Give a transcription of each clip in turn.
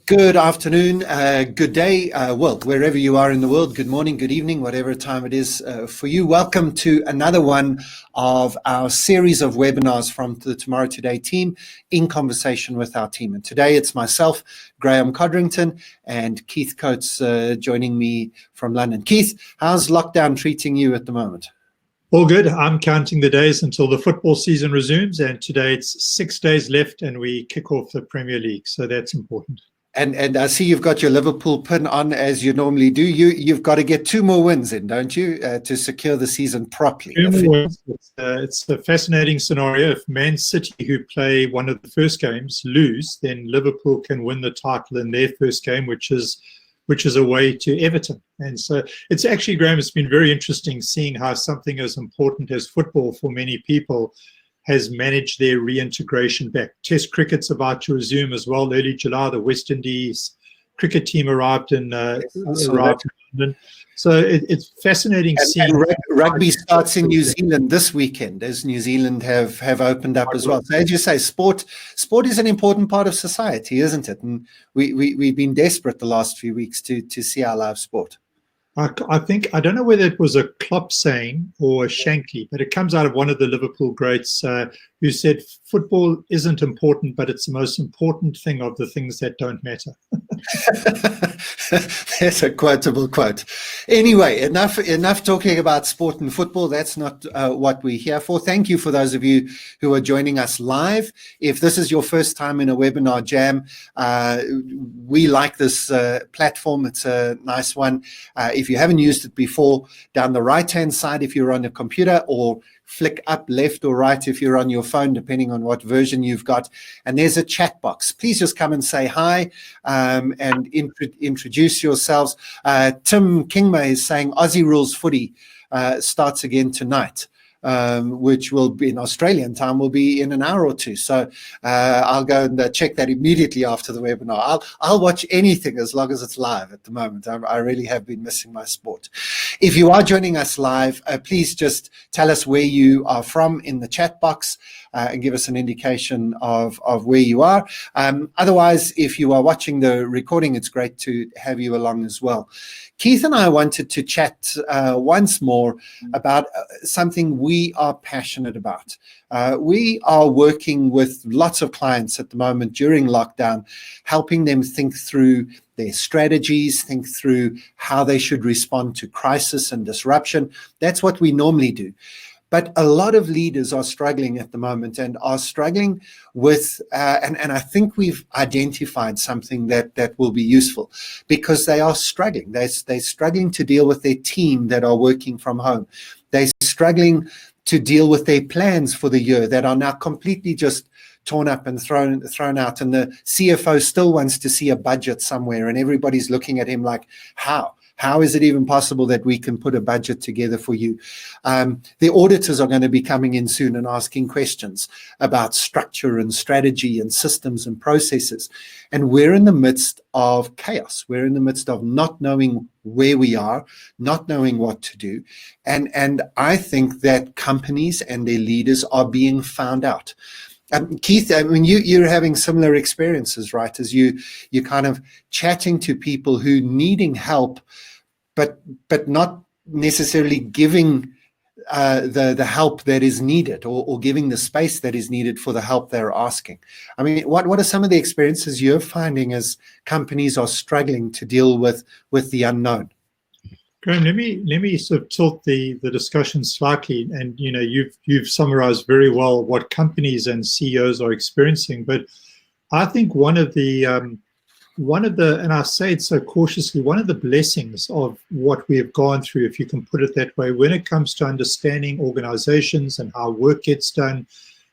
Good afternoon, good day, well, wherever you are in the world, good morning, good evening, whatever time it is for you. Welcome to another one of our series of webinars from the Tomorrow Today team in conversation with our team. And today it's myself, Graeme Codrington, and Keith Coates joining me from London. Keith, how's lockdown treating you at the moment? All good. I'm counting the days until the football season resumes, and today it's 6 days left and we kick off the Premier League, so that's important. And I see you've got your Liverpool pin on as you normally do. You've got to get 2 more wins in, don't you, to secure the season properly? 2 more wins. It's a fascinating scenario. If Man City, who play one of the first games, lose, then Liverpool can win the title in their first game, which is away to Everton. And so it's actually, Graeme, it's been very interesting seeing how something as important as football for many people has managed their reintegration back. Test cricket's about to resume as well. Early July, the West Indies cricket team arrived in London. So it's fascinating seeing. And rugby starts in New Zealand this weekend, as New Zealand have opened up as well. So as you say, sport is an important part of society, isn't it? And we've been desperate the last few weeks to see our live sport. I think, I don't know whether it was a Klopp saying or a Shankly, but it comes out of one of the Liverpool greats who said football isn't important, but it's the most important thing of the things that don't matter. That's a quotable quote. Anyway, enough talking about sport and football. That's not what we're here for. Thank you for those of you who are joining us live. If this is your first time in a webinar jam, we like this platform. It's a nice one. If you haven't used it before, down the right-hand side if you're on a computer, or flick up left or right if you're on your phone, depending on what version you've got. And there's a chat box. Please just come and say hi and introduce yourselves. Tim Kingma is saying Aussie Rules Footy starts again tonight. Which will be in Australian time, will be in an hour or two. So I'll go and check that immediately after the webinar. I'll watch anything as long as it's live at the moment. I really have been missing my sport. If you are joining us live, please just tell us where you are from in the chat box and give us an indication of where you are. Otherwise, if you are watching the recording, it's great to have you along as well. Keith and I wanted to chat once more about something we are passionate about. We are working with lots of clients at the moment during lockdown, helping them think through their strategies, think through how they should respond to crisis and disruption. That's what we normally do. But a lot of leaders are struggling at the moment and are struggling with, and I think we've identified something that will be useful, because they are struggling. They're struggling to deal with their team that are working from home. They're struggling to deal with their plans for the year that are now completely just torn up and thrown out. And the CFO still wants to see a budget somewhere, and everybody's looking at him like, how? How is it even possible that we can put a budget together for you? The auditors are going to be coming in soon and asking questions about structure and strategy and systems and processes. And we're in the midst of chaos. We're in the midst of not knowing where we are, not knowing what to do. And I think that companies and their leaders are being found out. Keith, I mean, you're having similar experiences, right? As you're kind of chatting to people who needing help, but not necessarily giving the help that is needed, or giving the space that is needed for the help they're asking. I mean, what are some of the experiences you're finding as companies are struggling to deal with the unknown? Graeme, let me sort of tilt the discussion slightly, and you've summarized very well what companies and CEOs are experiencing. But I think one of the, and I say it so cautiously, one of the blessings of what we have gone through, if you can put it that way, when it comes to understanding organizations and how work gets done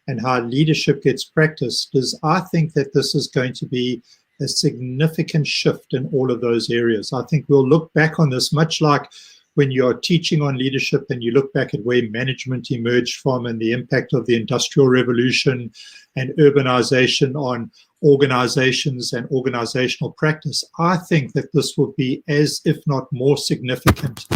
and how leadership gets practiced, is I think that this is going to be a significant shift in all of those areas. I think we'll look back on this much like when you're teaching on leadership and you look back at where management emerged from and the impact of the Industrial Revolution and urbanization on organizations and organizational practice. I think that this will be as, if not more significant,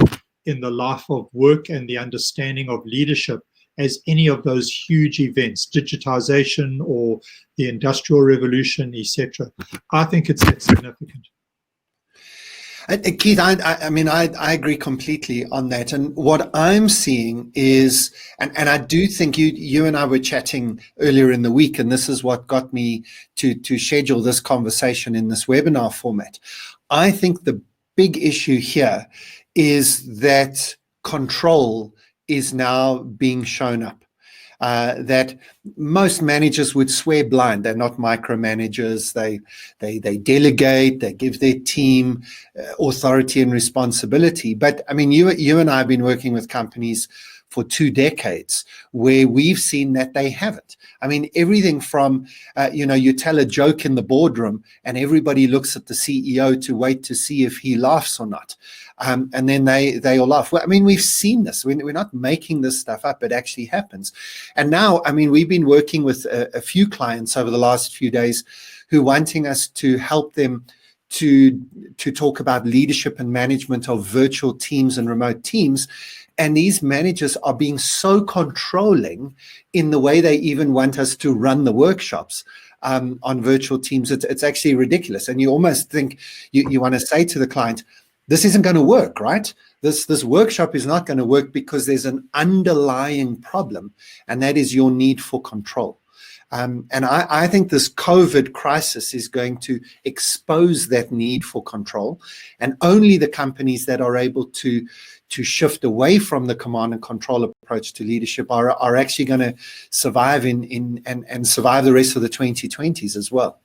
in the life of work and the understanding of leadership as any of those huge events, digitization or the industrial revolution, etc. I think it's that significant. Keith, I mean, I agree completely on that. And what I'm seeing is, and I do think you and I were chatting earlier in the week, and this is what got me to schedule this conversation in this webinar format. I think the big issue here is that control is now being shown up. That most managers would swear blind. They're not micromanagers. They delegate. They give their team authority and responsibility. But I mean, you and I have been working with companies for 2 decades where we've seen that they haven't. I mean, everything from you tell a joke in the boardroom and everybody looks at the CEO to wait to see if he laughs or not. And then they all laugh. Well, I mean, we've seen this. We're not making this stuff up. It actually happens. And now, I mean, we've been working with a few clients over the last few days who are wanting us to help them to talk about leadership and management of virtual teams and remote teams. And these managers are being so controlling in the way they even want us to run the workshops on virtual teams. It's actually ridiculous. And you almost think you want to say to the client, this isn't going to work, right? This workshop is not going to work because there's an underlying problem, and that is your need for control. And I think this COVID crisis is going to expose that need for control, and only the companies that are able to shift away from the command and control approach to leadership are actually going to survive and survive the rest of the 2020s as well.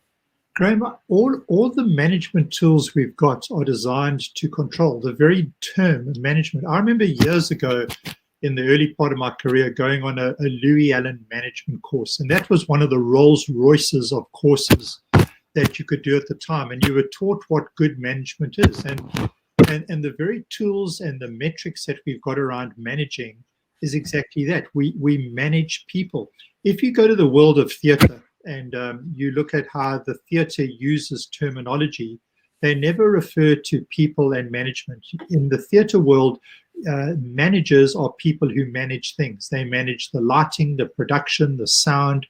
Graeme, all the management tools we've got are designed to control the very term management. I remember years ago in the early part of my career going on a Louis Allen management course, and that was one of the Rolls Royces of courses that you could do at the time, and you were taught what good management is. And the very tools and the metrics that we've got around managing is exactly that. We manage people. If you go to the world of theatre and you look at how the theatre uses terminology, they never refer to people and management. In the theatre world, managers are people who manage things. They manage the lighting, the production, the sound,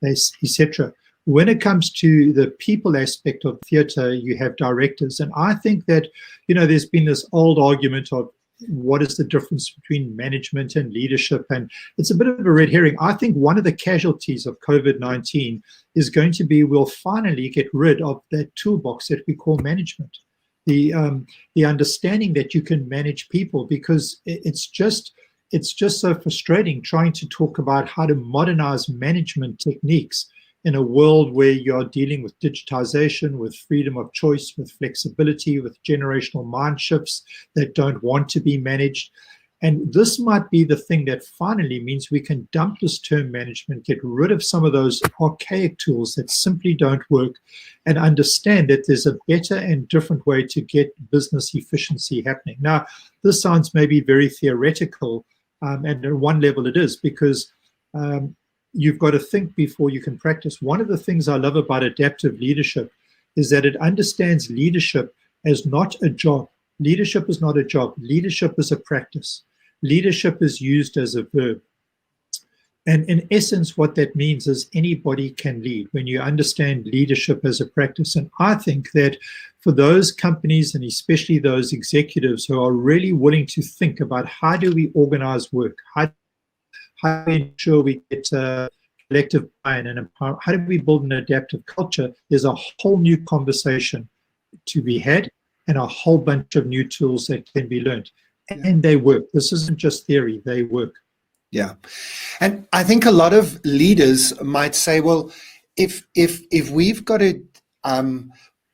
etc. When it comes to the people aspect of theatre, you have directors. And I think that, there's been this old argument of what is the difference between management and leadership? And it's a bit of a red herring. I think one of the casualties of COVID-19 is going to be we'll finally get rid of that toolbox that we call management. The understanding that you can manage people, because it's just so frustrating trying to talk about how to modernize management techniques in a world where you're dealing with digitization, with freedom of choice, with flexibility, with generational mind shifts that don't want to be managed. And this might be the thing that finally means we can dump this term management, get rid of some of those archaic tools that simply don't work, and understand that there's a better and different way to get business efficiency happening. Now, this sounds maybe very theoretical, and at one level it is, because you've got to think before you can practice. One of the things I love about adaptive leadership is that it understands leadership as not a job. Leadership is not a job. Leadership is a practice. Leadership is used as a verb. And in essence, what that means is anybody can lead when you understand leadership as a practice. And I think that for those companies, and especially those executives who are really willing to think about how do we organize work, how do we ensure we get collective buy-in, and how do we build an adaptive culture, there's a whole new conversation to be had and a whole bunch of new tools that can be learned. And they work. This isn't just theory, they work. Yeah. And I think a lot of leaders might say, well, if we've got to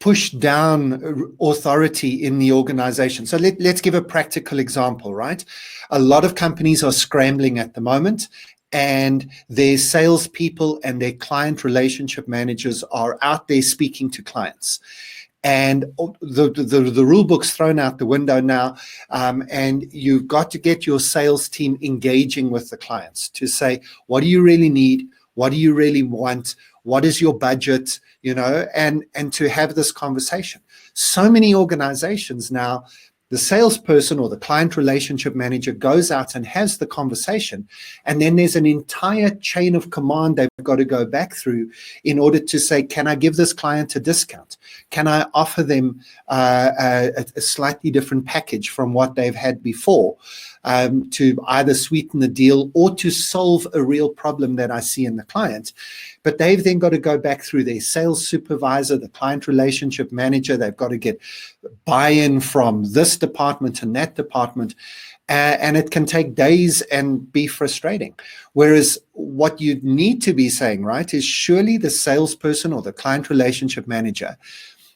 push down authority in the organization. So let's give a practical example, right? A lot of companies are scrambling at the moment, and their salespeople and their client relationship managers are out there speaking to clients. And the rule book's thrown out the window now, and you've got to get your sales team engaging with the clients to say, what do you really need? What do you really want? What is your budget? And to have this conversation. So many organizations now, The salesperson or the client relationship manager goes out and has the conversation, and then there's an entire chain of command they've got to go back through in order to say, can I give this client a discount? Can I offer them a slightly different package from what they've had before, to either sweeten the deal or to solve a real problem that I see in the client? But they've then got to go back through their sales supervisor, the client relationship manager. They've got to get buy-in from this department and that department. And it can take days and be frustrating. Whereas what you need to be saying, right, is surely the salesperson or the client relationship manager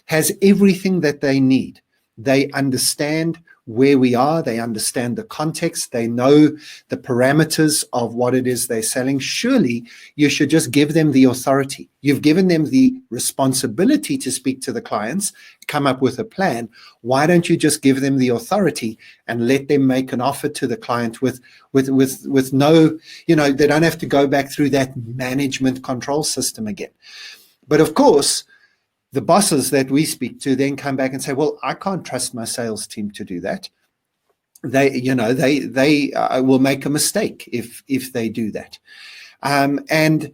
has everything that they need. They understand where we are. They understand the context. They know the parameters of what it is they're selling. Surely you should just give them the authority. You've given them the responsibility to speak to the clients, come up with a plan. Why don't you just give them the authority and let them make an offer to the client with no, they don't have to go back through that management control system again. But of course, the bosses that we speak to then come back and say, well, I can't trust my sales team to do that. They will make a mistake if they do that. And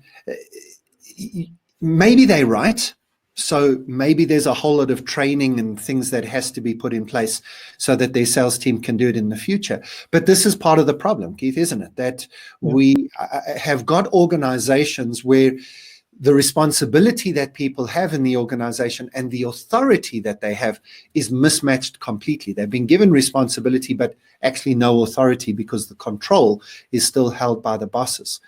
maybe they're right. So maybe there's a whole lot of training and things that has to be put in place so that their sales team can do it in the future. But this is part of the problem, Keith, isn't it? That we have got organizations where the responsibility that people have in the organization and the authority that they have is mismatched completely. They've been given responsibility, but actually no authority because the control is still held by the bosses.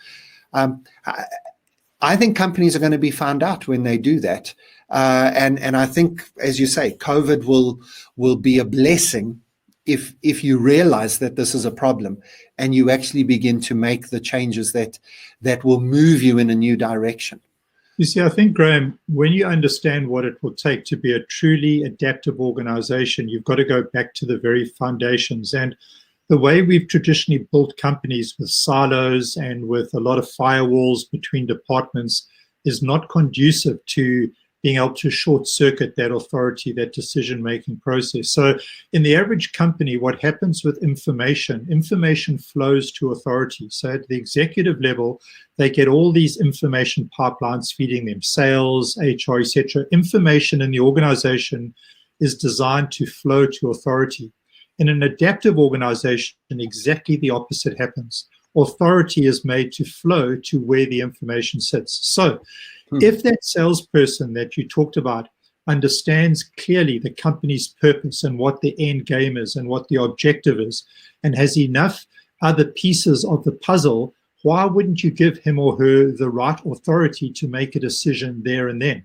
I think companies are going to be found out when they do that. And I think, as you say, COVID will be a blessing if you realize that this is a problem and you actually begin to make the changes that will move you in a new direction. You see, I think, Graeme, when you understand what it will take to be a truly adaptive organization, you've got to go back to the very foundations. And the way we've traditionally built companies with silos and with a lot of firewalls between departments is not conducive to being able to short circuit that authority, that decision-making process. So in the average company, what happens with information flows to authority. So at the executive level, they get all these information pipelines feeding them, sales, HR, etc. Information in the organization is designed to flow to authority. In an adaptive organization, exactly the opposite happens. Authority is made to flow to where the information sits. So if that salesperson that you talked about understands clearly the company's purpose and what the end game is and what the objective is, and has enough other pieces of the puzzle, why wouldn't you give him or her the right authority to make a decision there and then?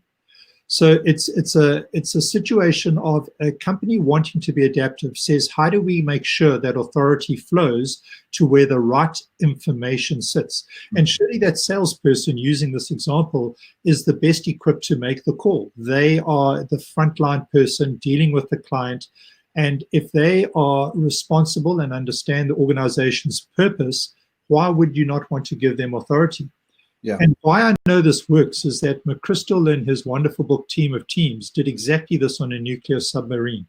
So it's a situation of a company wanting to be adaptive says, how do we make sure that authority flows to where the right information sits? And surely that salesperson, using this example, is the best equipped to make the call. They are the frontline person dealing with the client. And if they are responsible and understand the organization's purpose, why would you not want to give them authority? Yeah. And why I know this works is that McChrystal in his wonderful book, Team of Teams, did exactly this on a nuclear submarine,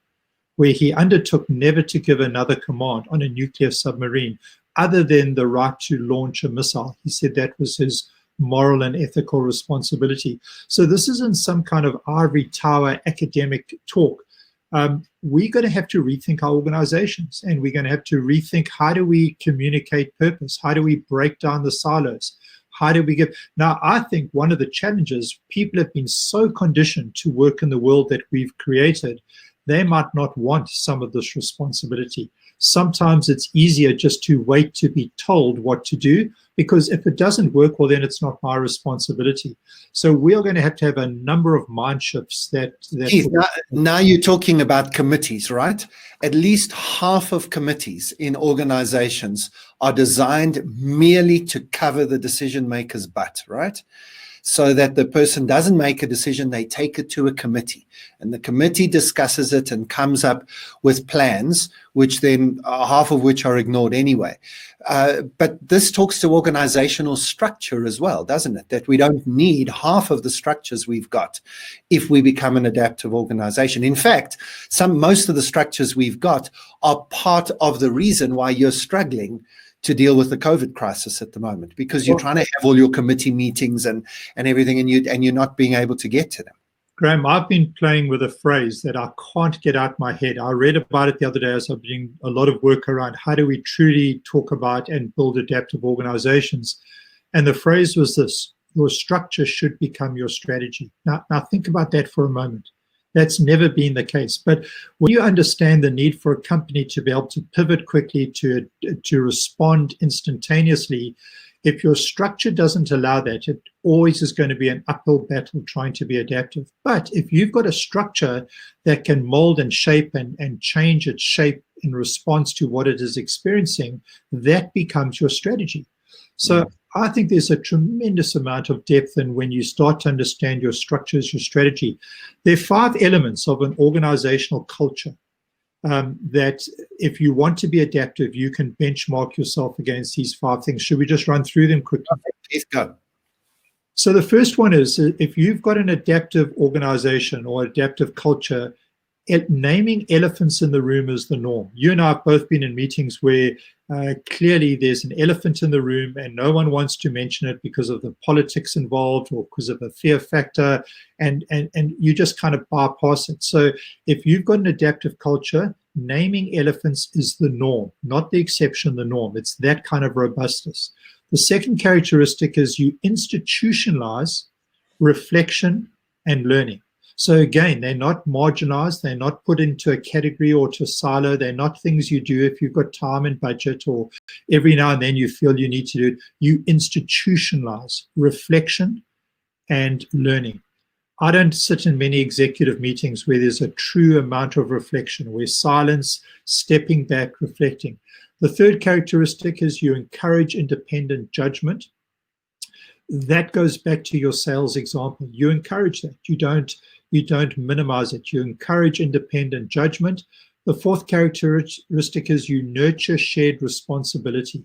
where he undertook never to give another command on a nuclear submarine other than the right to launch a missile. He said that was his moral and ethical responsibility. So this isn't some kind of ivory tower academic talk. We're going to have to rethink our organizations, and we're going to have to rethink how do we communicate purpose? How do we break down the silos? How do we give? Now, I think one of the challenges, people have been so conditioned to work in the world that we've created, they might not want some of this responsibility. Sometimes it's easier just to wait to be told what to do, because if it doesn't work, well, then it's not my responsibility. So we are going to have a number of mind shifts that Keith, now you're talking about committees, right? At least half of committees in organizations are designed merely to cover the decision maker's butt, right? so that the person doesn't make a decision. They take it to a committee, and the committee discusses it and comes up with plans, which then half of which are ignored anyway. But this talks to organizational structure as well, doesn't it? That we don't need half of the structures we've got if we become an adaptive organization. In fact, most of the structures we've got are part of the reason why you're struggling to deal with the COVID crisis at the moment, because you're trying to have all your committee meetings and everything, and you're not being able to get to them. Graeme, I've been playing with a phrase that I can't get out my head. I read about it the other day as I've been doing a lot of work around how do we truly talk about and build adaptive organizations. And the phrase was this: your structure should become your strategy. Now think about that for a moment. That's never been the case. But when you understand the need for a company to be able to pivot quickly, to respond instantaneously, if your structure doesn't allow that, it always is going to be an uphill battle trying to be adaptive. But if you've got a structure that can mold and shape and change its shape in response to what it is experiencing, that becomes your strategy. So I think there's a tremendous amount of depth in when you start to understand your structures, your strategy. There are 5 elements of an organizational culture that if you want to be adaptive, you can benchmark yourself against these 5 things. Should we just run through them quickly? Please go. So the first one is, if you've got an adaptive organization or adaptive culture, naming elephants in the room is the norm. You and I have both been in meetings where clearly there's an elephant in the room and no one wants to mention it because of the politics involved or because of a fear factor, and you just kind of bypass it. So if you've got an adaptive culture, naming elephants is the norm, not the exception, the norm. It's that kind of robustness. The second characteristic is you institutionalize reflection and learning. So again, they're not marginalized, they're not put into a category or to a silo, they're not things you do if you've got time and budget or every now and then you feel you need to do it. You institutionalize reflection and learning. I don't sit in many executive meetings where there's a true amount of reflection, where silence, stepping back, reflecting. The third characteristic is you encourage independent judgment. That goes back to your sales example. You encourage that. You don't minimize it. You encourage independent judgment. The fourth characteristic is you nurture shared responsibility.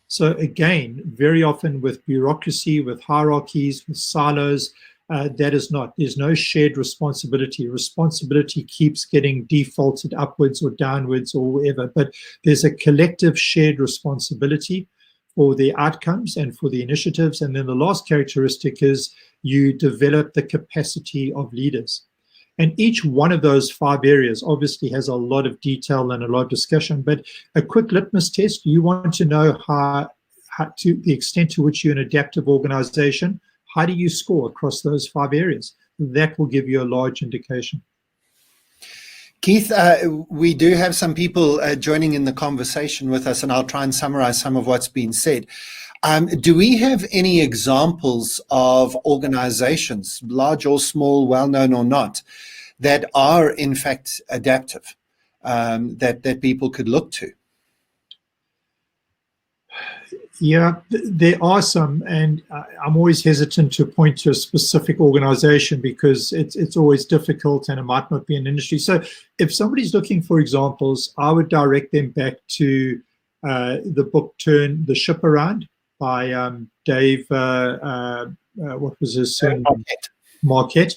So again, very often with bureaucracy, with hierarchies, with silos, there's no shared responsibility. Responsibility keeps getting defaulted upwards or downwards or whatever, but there's a collective shared responsibility for the outcomes and for the initiatives. And then the last characteristic is you develop the capacity of leaders. And each one of those 5 areas obviously has a lot of detail and a lot of discussion, but a quick litmus test, you want to know how to the extent to which you're an adaptive organization, how do you score across those 5 areas? That will give you a large indication. Keith, we do have some people joining in the conversation with us, and I'll try and summarize some of what's been said. Do we have any examples of organizations, large or small, well-known or not, that are in fact adaptive, that people could look to? Yeah, there are some, and I'm always hesitant to point to a specific organization because it's always difficult and it might not be an industry. So if somebody's looking for examples, I would direct them back to the book Turn the Ship Around by Dave, what was his name? Marquette.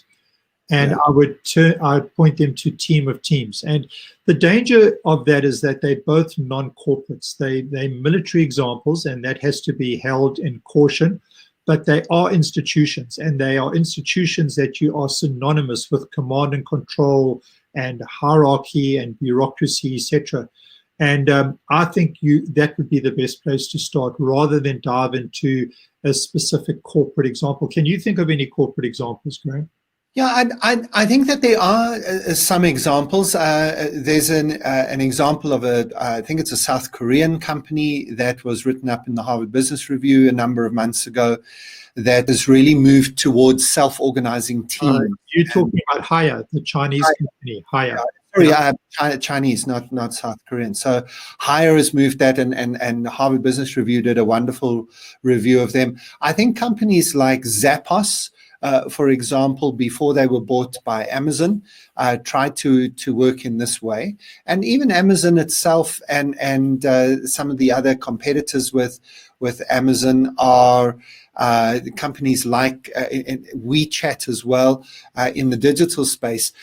And yeah. I'd point them to Team of Teams. And the danger of that is that they're both non-corporates. They're military examples, and that has to be held in caution. But they are institutions, and they are institutions that you are synonymous with command and control and hierarchy and bureaucracy, etc. And I think that would be the best place to start rather than dive into a specific corporate example. Can you think of any corporate examples, Graeme? Yeah, I think that there are some examples. There's an example of I think it's a South Korean company that was written up in the Harvard Business Review a number of months ago that has really moved towards self-organizing teams. You're talking about Haier, the Chinese company, Haier. Sorry, Chinese, not South Korean. So Hire has moved that, and Harvard Business Review did a wonderful review of them. I think companies like Zappos, for example, before they were bought by Amazon, tried to work in this way. And even Amazon itself and some of the other competitors with Amazon are companies like WeChat as well in the digital space,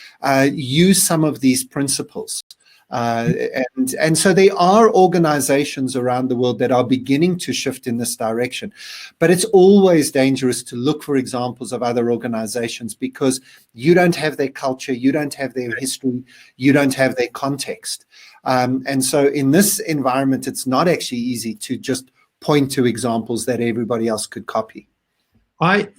use some of these principles. And so there are organizations around the world that are beginning to shift in this direction. But it's always dangerous to look for examples of other organizations because you don't have their culture, you don't have their history, you don't have their context. And so in this environment, it's not actually easy to just point to examples that everybody else could copy.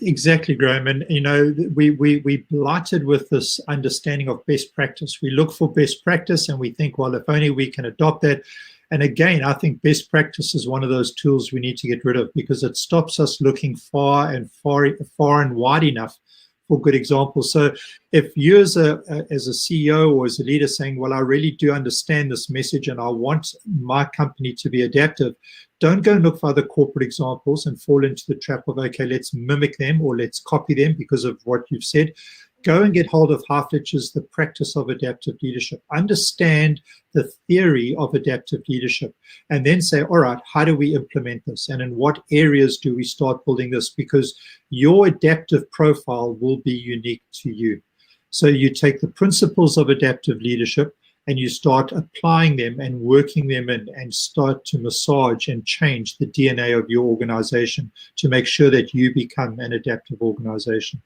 Exactly, Graeme. And, we blighted with this understanding of best practice. We look for best practice and we think, well, if only we can adopt that. And again, I think best practice is one of those tools we need to get rid of because it stops us looking far and wide enough for good examples. So if you as a CEO or as a leader saying, well, I really do understand this message and I want my company to be adaptive, don't go and look for other corporate examples and fall into the trap of, okay, let's mimic them or let's copy them because of what you've said. Go and get hold of Halfletcher's The Practice of Adaptive Leadership. Understand the theory of adaptive leadership and then say, all right, how do we implement this? And in what areas do we start building this? Because your adaptive profile will be unique to you. So you take the principles of adaptive leadership and you start applying them and working them in and start to massage and change the DNA of your organization to make sure that you become an adaptive organization.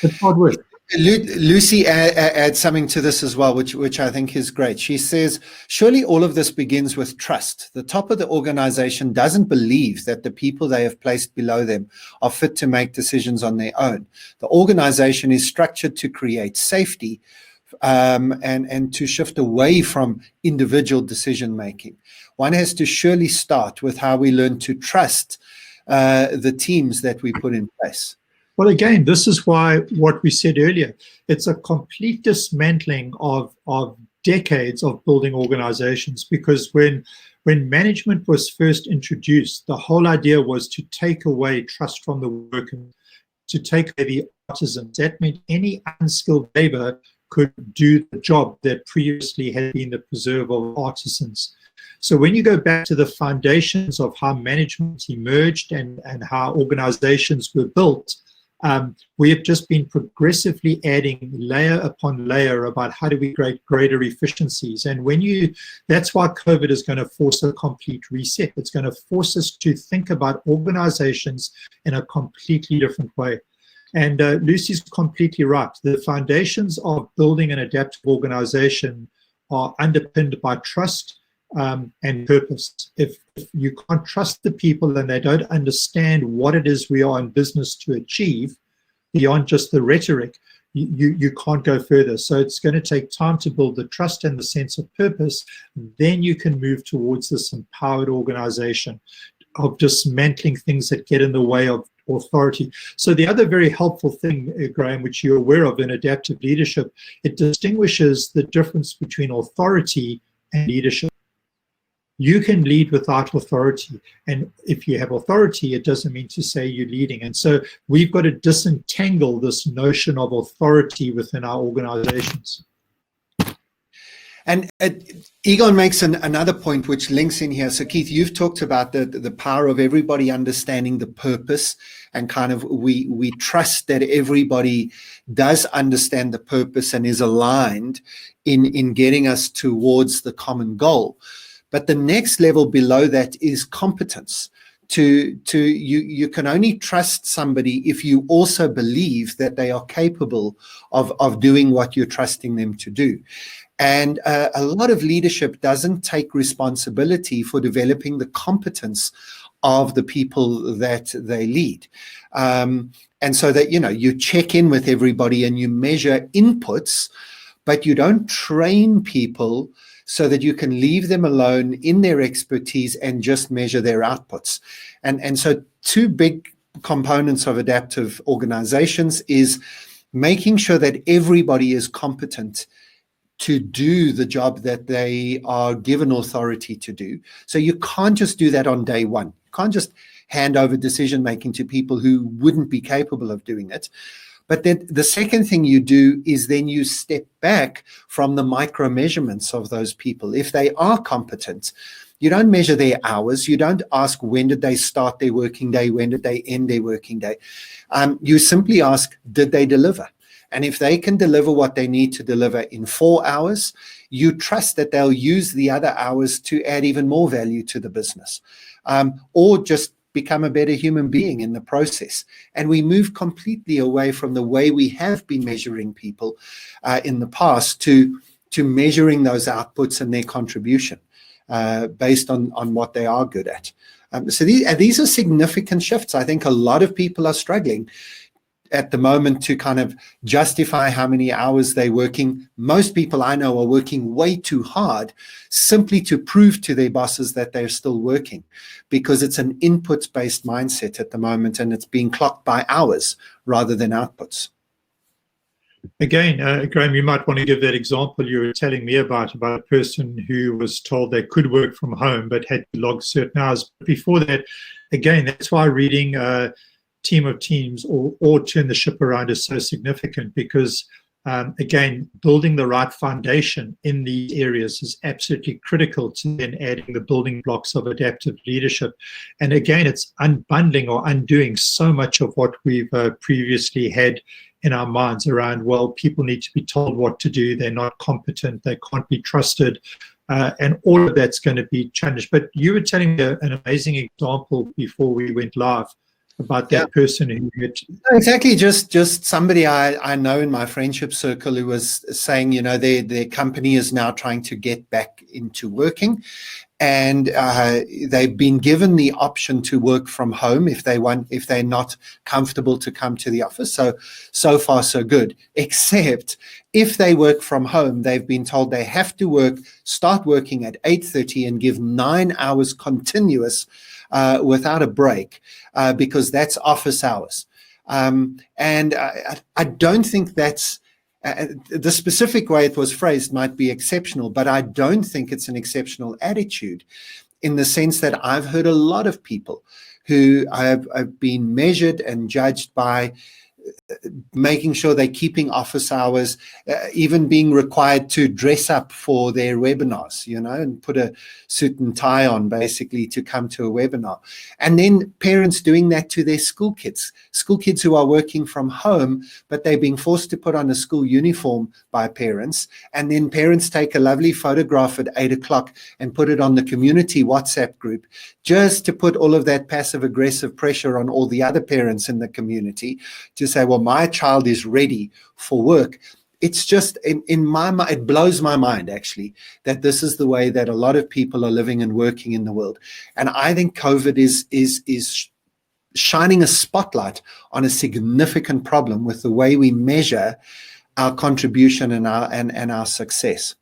It's hard work. Lucy adds something to this as well, which I think is great. She says, surely all of this begins with trust. The top of the organization doesn't believe that the people they have placed below them are fit to make decisions on their own. The organization is structured to create safety and to shift away from individual decision making. One has to surely start with how we learn to trust the teams that we put in place. Well, again, this is why what we said earlier, it's a complete dismantling of decades of building organizations, because when management was first introduced, the whole idea was to take away trust from the workers, to take away the artisans. That meant any unskilled labor could do the job that previously had been the preserve of artisans. So when you go back to the foundations of how management emerged and how organizations were built, we have just been progressively adding layer upon layer about how do we create greater efficiencies. And that's why COVID is going to force a complete reset. It's going to force us to think about organizations in a completely different way. And Lucy's completely right. The foundations of building an adaptive organization are underpinned by trust and purpose. If you can't trust the people and they don't understand what it is we are in business to achieve beyond just the rhetoric, you can't go further. So it's going to take time to build the trust and the sense of purpose. Then you can move towards this empowered organization of dismantling things that get in the way of authority. So the other very helpful thing, Graeme, which you're aware of in adaptive leadership, it distinguishes the difference between authority and leadership. You can lead without authority. And if you have authority, it doesn't mean to say you're leading. And so we've got to disentangle this notion of authority within our organizations. And Egon makes another point which links in here. So Keith, you've talked about the power of everybody understanding the purpose, and kind of we trust that everybody does understand the purpose and is aligned in getting us towards the common goal. But the next level below that is competence. You can only trust somebody if you also believe that they are capable of doing what you're trusting them to do. And a lot of leadership doesn't take responsibility for developing the competence of the people that they lead. And so that, you check in with everybody and you measure inputs, but you don't train people so that you can leave them alone in their expertise and just measure their outputs. And so two big components of adaptive organizations is making sure that everybody is competent to do the job that they are given authority to do. So you can't just do that on day one. You can't just hand over decision making to people who wouldn't be capable of doing it. But then the second thing you do is then you step back from the micro measurements of those people. If they are competent, you don't measure their hours. You don't ask when did they start their working day, when did they end their working day. You simply ask, did they deliver? And if they can deliver what they need to deliver in 4 hours, you trust that they'll use the other hours to add even more value to the business, or just become a better human being in the process. And we move completely away from the way we have been measuring people in the past to measuring those outputs and their contribution based on what they are good at. So these are significant shifts. I think a lot of people are struggling at the moment to kind of justify how many hours they're working. Most people I know are working way too hard simply to prove to their bosses that they're still working, because it's an inputs-based mindset at the moment, and it's being clocked by hours rather than outputs. Again, Graeme, you might want to give that example you were telling me about a person who was told they could work from home but had to log certain hours. Before that, again, that's why reading Team of Teams or Turn the Ship Around is so significant, because again, building the right foundation in these areas is absolutely critical to then adding the building blocks of adaptive leadership. And again, it's unbundling or undoing so much of what we've previously had in our minds around, well, people need to be told what to do, they're not competent, they can't be trusted, and all of that's going to be challenged. But you were telling me an amazing example before we went live about that person who had... Exactly, just somebody I know in my friendship circle who was saying, you know, their company is now trying to get back into working, and they've been given the option to work from home if they're not comfortable to come to the office. So far so good, except if they work from home, they've been told they have to start working at 8:30 and give 9 hours continuous without a break, because that's office hours. And I don't think that's the specific way it was phrased might be exceptional, but I don't think it's an exceptional attitude, in the sense that I've heard a lot of people who have been measured and judged by making sure they're keeping office hours, even being required to dress up for their webinars, you know, and put a suit and tie on basically to come to a webinar. And then parents doing that to their school kids who are working from home, but they're being forced to put on a school uniform by parents. And then parents take a lovely photograph at 8 o'clock and put it on the community WhatsApp group, just to put all of that passive aggressive pressure on all the other parents in the community to say, well, my child is ready for work. It's just, in my mind, it blows my mind actually that this is the way that a lot of people are living and working in the world. And I think COVID is shining a spotlight on a significant problem with the way we measure our contribution and our success.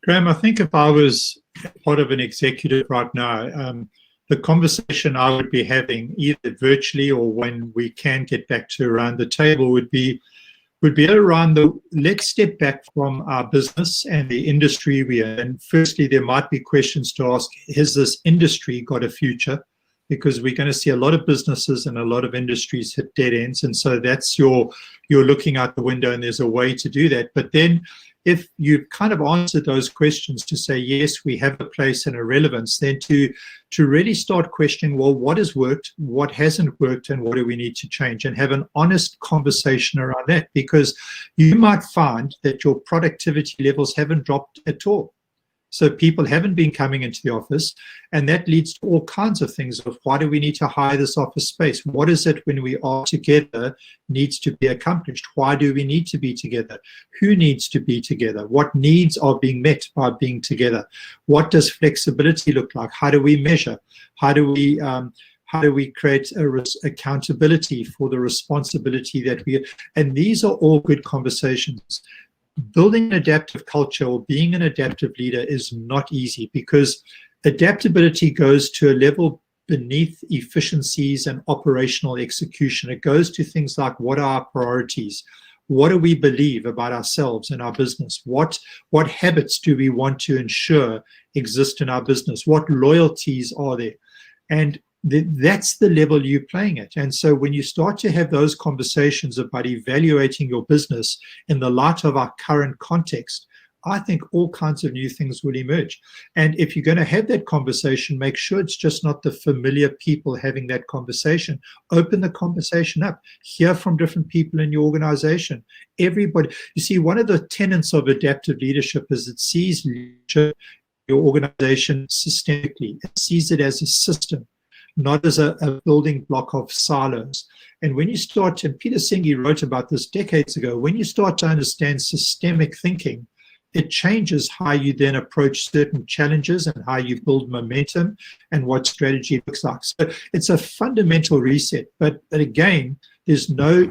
Graeme, I think if I was part of an executive right now, the conversation I would be having, either virtually or when we can get back to around the table, would be around let's step back from our business and the industry we are in. Firstly, there might be questions to ask, has this industry got a future? Because we're going to see a lot of businesses and a lot of industries hit dead ends. And so that's you're looking out the window, and there's a way to do that. But then if you kind of answer those questions to say, yes, we have a place and a relevance, then to really start questioning, well, what has worked, what hasn't worked, and what do we need to change, and have an honest conversation around that, because you might find that your productivity levels haven't dropped at all. So people haven't been coming into the office, and that leads to all kinds of things of why do we need to hire this office space? What is it when we are together needs to be accomplished? Why do we need to be together? Who needs to be together? What needs are being met by being together? What does flexibility look like? How do we measure? How do we create accountability for the responsibility that and these are all good conversations. Building an adaptive culture or being an adaptive leader is not easy, because adaptability goes to a level beneath efficiencies and operational execution. It goes to things like, what are our priorities? what do we believe about ourselves and our business? What habits do we want to ensure exist in our business? What loyalties are there? And that's the level you're playing at. And so when you start to have those conversations about evaluating your business in the light of our current context, I think all kinds of new things will emerge. And if you're going to have that conversation, make sure it's just not the familiar people having that conversation. Open the conversation up. Hear from different people in your organization. Everybody. You see, one of the tenets of adaptive leadership is it sees leadership, your organization, systemically. It sees it as a system, not as a building block of silos. And when you start, and Peter Senge wrote about this decades ago, when you start to understand systemic thinking, it changes how you then approach certain challenges and how you build momentum and what strategy looks like. So it's a fundamental reset. But again, there's no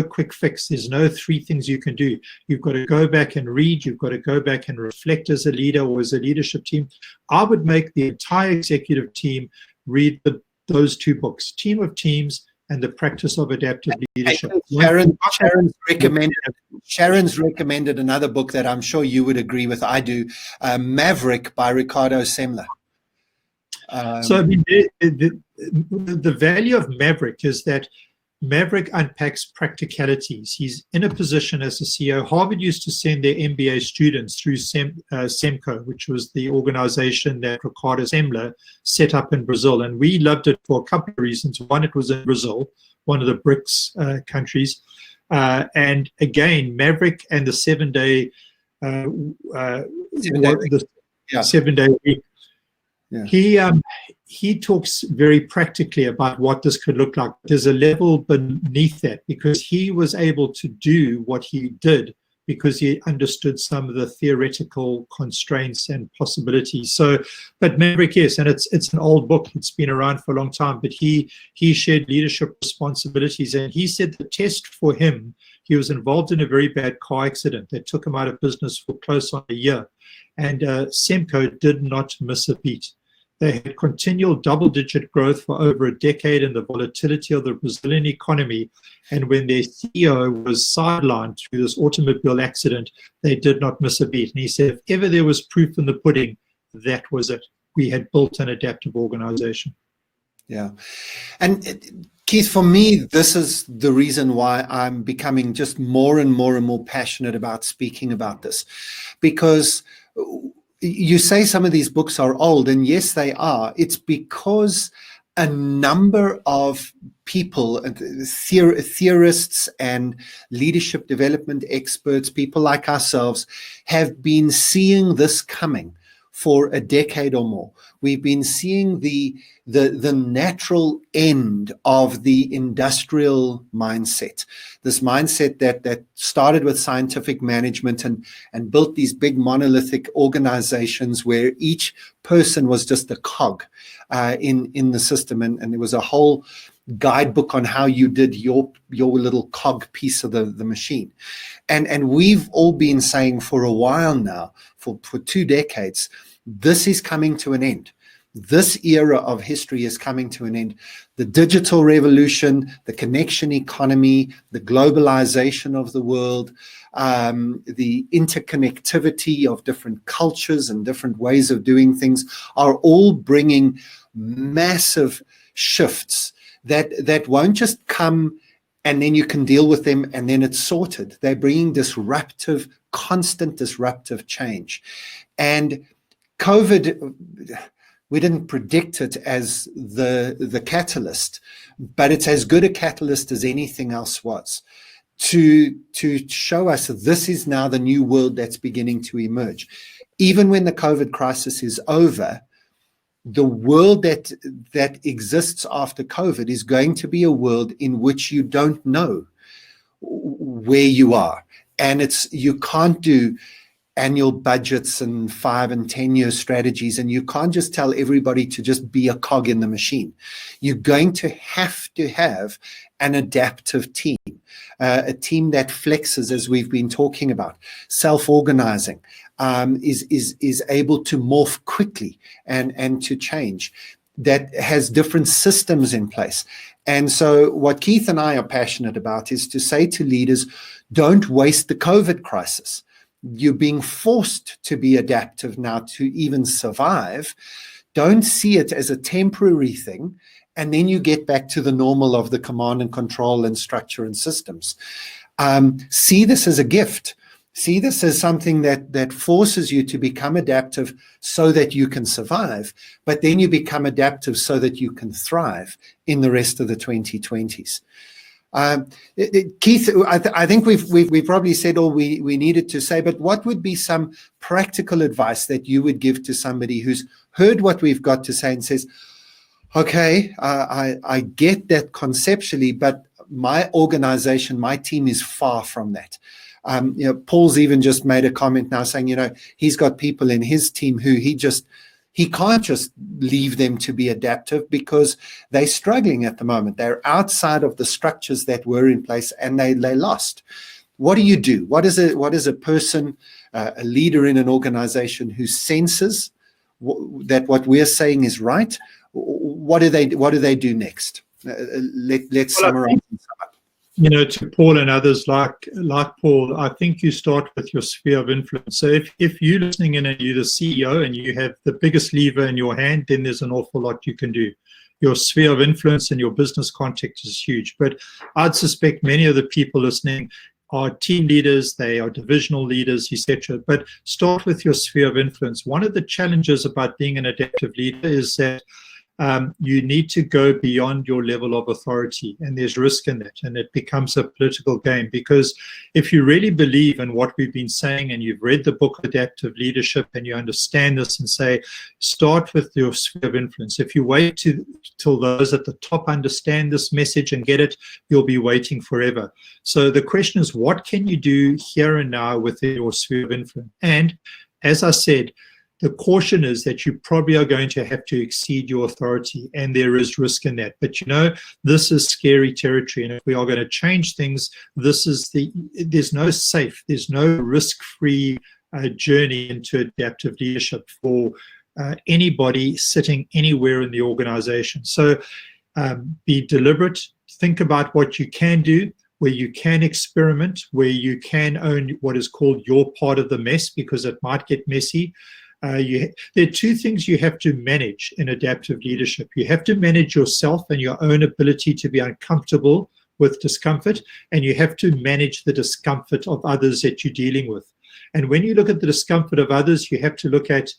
quick fix. There's no three things you can do. You've got to go back and read. You've got to go back and reflect as a leader or as a leadership team. I would make the entire executive team read those two books, Team of Teams and The Practice of Adaptive Leadership. Sharon's recommended another book that I'm sure you would agree with. I do, Maverick by Ricardo Semler. So I mean, the value of Maverick is that Maverick unpacks practicalities. He's in a position as a CEO. Harvard used to send their MBA students through SEMCO, which was the organization that Ricardo Semler set up in Brazil. And we loved it for a couple of reasons. One, it was in Brazil, one of the BRICS countries. And again, Maverick and the 7-day 7-day week. Yeah. He talks very practically about what this could look like. There's a level beneath that because he was able to do what he did because he understood some of the theoretical constraints and possibilities. So, but Maverick, yes, and it's an old book. It's been around for a long time, but he shared leadership responsibilities. And he said the test for him, he was involved in a very bad car accident that took him out of business for close on a year. And SEMCO did not miss a beat. They had continual double-digit growth for over a decade in the volatility of the Brazilian economy. And when their CEO was sidelined through this automobile accident, they did not miss a beat. And he said, if ever there was proof in the pudding, that was it. We had built an adaptive organization. Yeah. And Keith, for me, this is the reason why I'm becoming just more and more and more passionate about speaking about this. Because you say some of these books are old, and yes, they are. It's because a number of people, theorists and leadership development experts, people like ourselves, have been seeing this coming for a decade or more. We've been seeing the natural end of the industrial mindset, this mindset that started with scientific management and built these big monolithic organizations where each person was just a cog in the system, and there was a whole guidebook on how you did your little cog piece of the machine. And we've all been saying for a while now, for 2 decades, this is coming to an end. This era of history is coming to an end. The digital revolution, the connection economy, the globalization of the world, the interconnectivity of different cultures and different ways of doing things are all bringing massive shifts that won't just come and then you can deal with them and then it's sorted. They're bringing constant disruptive change. And COVID, we didn't predict it as the catalyst, but it's as good a catalyst as anything else was to show us that this is now the new world that's beginning to emerge. Even when the COVID crisis is over, the world that exists after COVID is going to be a world in which you don't know where you are. And you can't do annual budgets and 5 and 10 year strategies, and you can't just tell everybody to just be a cog in the machine. You're going to have an adaptive team, a team that flexes, as we've been talking about, self-organizing, is able to morph quickly and to change. that has different systems in place. And so what Keith and I are passionate about is to say to leaders, don't waste the COVID crisis. You're being forced to be adaptive now to even survive. Don't see it as a temporary thing, and then you get back to the normal of the command and control and structure and systems. See this as a gift. See this as something that forces you to become adaptive so that you can survive, but then you become adaptive so that you can thrive in the rest of the 2020s. Keith, I think we've probably said all we needed to say, but what would be some practical advice that you would give to somebody who's heard what we've got to say and says, okay, I get that conceptually, but my organization, my team is far from that. Paul's even just made a comment now saying, he's got people in his team who he can't just leave them to be adaptive because they're struggling at the moment. They're outside of the structures that were in place and they lost. What do you do? What is a person, a leader in an organization who senses that what we're saying is right? What do they do next? Let's summarize. To Paul and others like Paul, I think you start with your sphere of influence. So if you're listening in and you're the CEO and you have the biggest lever in your hand, then there's an awful lot you can do. Your sphere of influence in your business context is huge. But I'd suspect many of the people listening are team leaders, they are divisional leaders, etc. But start with your sphere of influence. One of the challenges about being an adaptive leader is that you need to go beyond your level of authority, and there's risk in that, and it becomes a political game. Because if you really believe in what we've been saying and you've read the book Adaptive Leadership and you understand this and say, start with your sphere of influence. If you wait till those at the top understand this message and get it, you'll be waiting forever. So the question is, what can you do here and now within your sphere of influence? And as I said, the caution is that you probably are going to have to exceed your authority, and there is risk in that. But this is scary territory, and if we are going to change things, there's no safe, there's no risk-free journey into adaptive leadership for anybody sitting anywhere in the organization. So be deliberate, think about what you can do, where you can experiment, where you can own what is called your part of the mess, because it might get messy. There are two things you have to manage in adaptive leadership. You have to manage yourself and your own ability to be uncomfortable with discomfort, and you have to manage the discomfort of others that you're dealing with. And when you look at the discomfort of others, you have to look at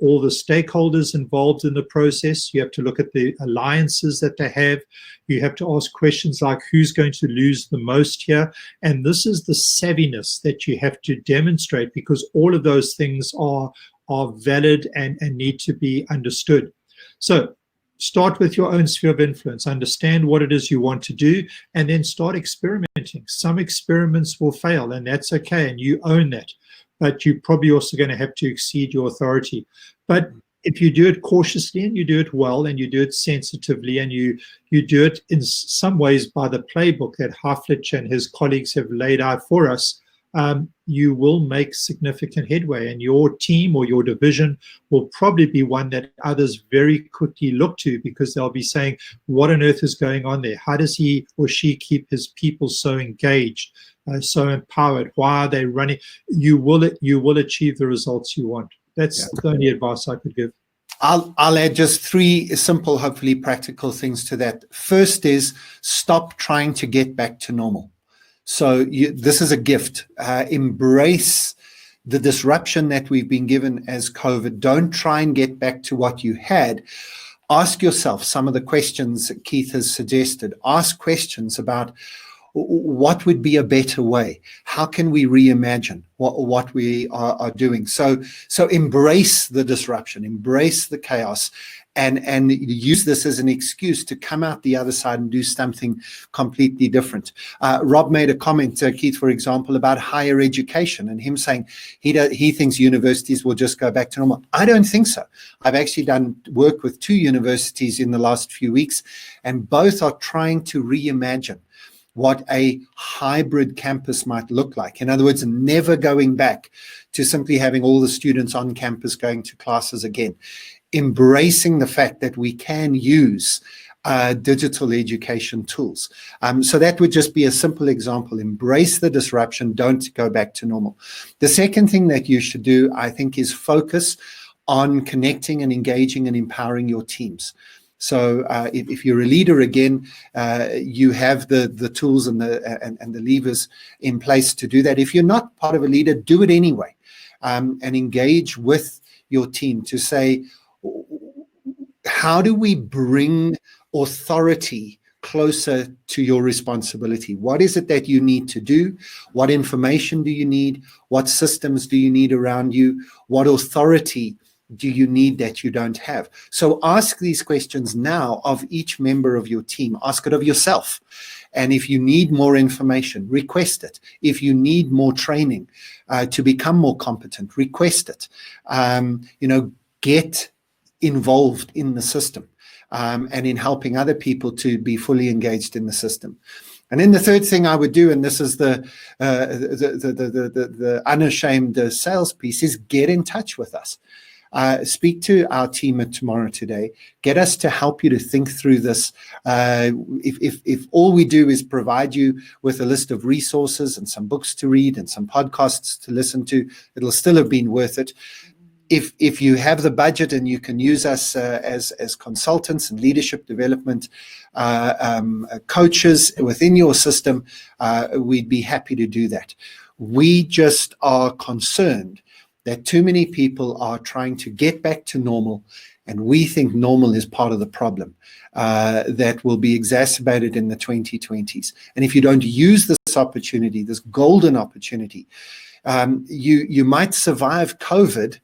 all the stakeholders involved in the process. You have to look at the alliances that they have. You have to ask questions like, who's going to lose the most here? And this is the savviness that you have to demonstrate, because all of those things are valid and need to be understood. So start with your own sphere of influence, understand what it is you want to do, and then start experimenting. Some experiments will fail, and that's okay, and you own that. But you're probably also going to have to exceed your authority. But if you do it cautiously and you do it well and you do it sensitively and you do it in some ways by the playbook that Harflich and his colleagues have laid out for us, you will make significant headway, and your team or your division will probably be one that others very quickly look to, because they'll be saying, what on earth is going on there? How does he or she keep his people so engaged, so empowered? Why are they running? You will achieve the results you want. That's the only advice I could give. I'll add just three simple, hopefully practical things to that. First is, stop trying to get back to normal. So this is a gift. Embrace the disruption that we've been given as COVID. Don't try and get back to what you had. Ask yourself some of the questions that Keith has suggested. Ask questions about what would be a better way? How can we reimagine what we are doing? So embrace the disruption, embrace the chaos, and use this as an excuse to come out the other side and do something completely different. Rob made a comment, Keith, for example, about higher education, and him saying he thinks universities will just go back to normal. I don't think so. I've actually done work with 2 universities in the last few weeks, and both are trying to reimagine what a hybrid campus might look like. In other words, never going back to simply having all the students on campus going to classes again. embracing the fact that we can use digital education tools. So that would just be a simple example. Embrace the disruption. Don't go back to normal. The second thing that you should do, I think, is focus on connecting and engaging and empowering your teams. So if you're a leader, again, you have the tools and the levers in place to do that. If you're not part of a leader, do it anyway, and engage with your team to say, how do we bring authority closer to your responsibility? What is it that you need to do? What information do you need? What systems do you need around you? What authority do you need that you don't have? So ask these questions now of each member of your team. Ask it of yourself. And if you need more information, request it. If you need more training to become more competent, request it. Get involved in the system. And in helping other people to be fully engaged in the system. And then the third thing I would do, and this is the unashamed sales piece, is get in touch with us. Speak to our team at Tomorrow Today. Get us to help you to think through this. If all we do is provide you with a list of resources and some books to read and some podcasts to listen to, it'll still have been worth it. If you have the budget and you can use us as consultants and leadership development coaches within your system, we'd be happy to do that. We just are concerned that too many people are trying to get back to normal, and we think normal is part of the problem that will be exacerbated in the 2020s. And if you don't use this opportunity, this golden opportunity, you might survive COVID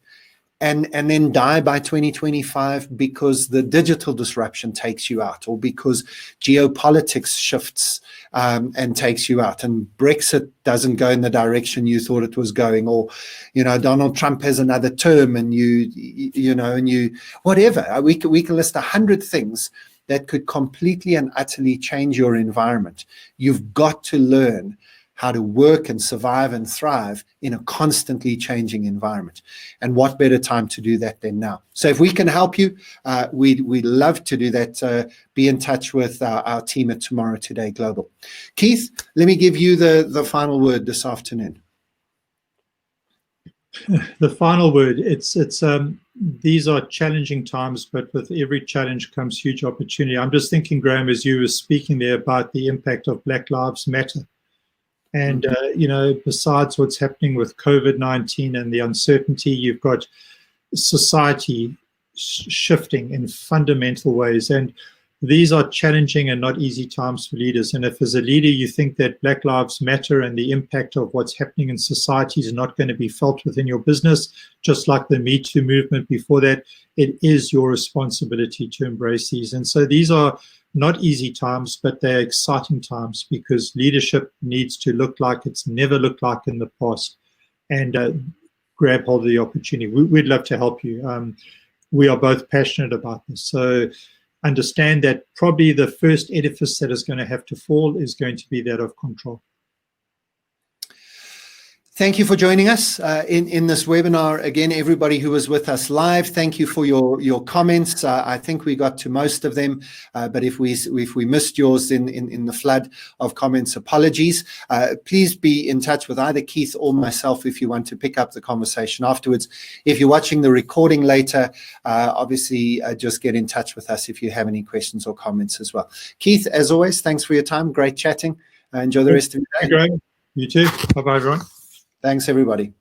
and then die by 2025 because the digital disruption takes you out, or because geopolitics shifts and takes you out, and Brexit doesn't go in the direction you thought it was going, or Donald Trump has another term, and you whatever. We can list 100 things that could completely and utterly change your environment. You've got to learn how to work and survive and thrive in a constantly changing environment. And what better time to do that than now? So if we can help you, we'd love to do that. Be in touch with our team at Tomorrow Today Global. Keith, let me give you the final word this afternoon. The final word, these are challenging times, but with every challenge comes huge opportunity. I'm just thinking, Graeme, as you were speaking there about the impact of Black Lives Matter. And, besides what's happening with COVID-19 and the uncertainty, you've got society shifting in fundamental ways. And these are challenging and not easy times for leaders. And if as a leader you think that Black Lives Matter and the impact of what's happening in society is not going to be felt within your business, just like the Me Too movement before that, it is your responsibility to embrace these. And so these are not easy times, but they're exciting times, because leadership needs to look like it's never looked like in the past, and grab hold of the opportunity. We'd love to help you. We are both passionate about this. So understand that probably the first edifice that is going to have to fall is going to be that of control. Thank you for joining us in this webinar. Again, everybody who was with us live, thank you for your comments. I think we got to most of them, but if we missed yours in the flood of comments, apologies. Please be in touch with either Keith or myself if you want to pick up the conversation afterwards. If you're watching the recording later, obviously just get in touch with us if you have any questions or comments as well. Keith, as always, thanks for your time. Great chatting. Enjoy the rest of your day. Great. You too. Bye-bye, everyone. Thanks, everybody.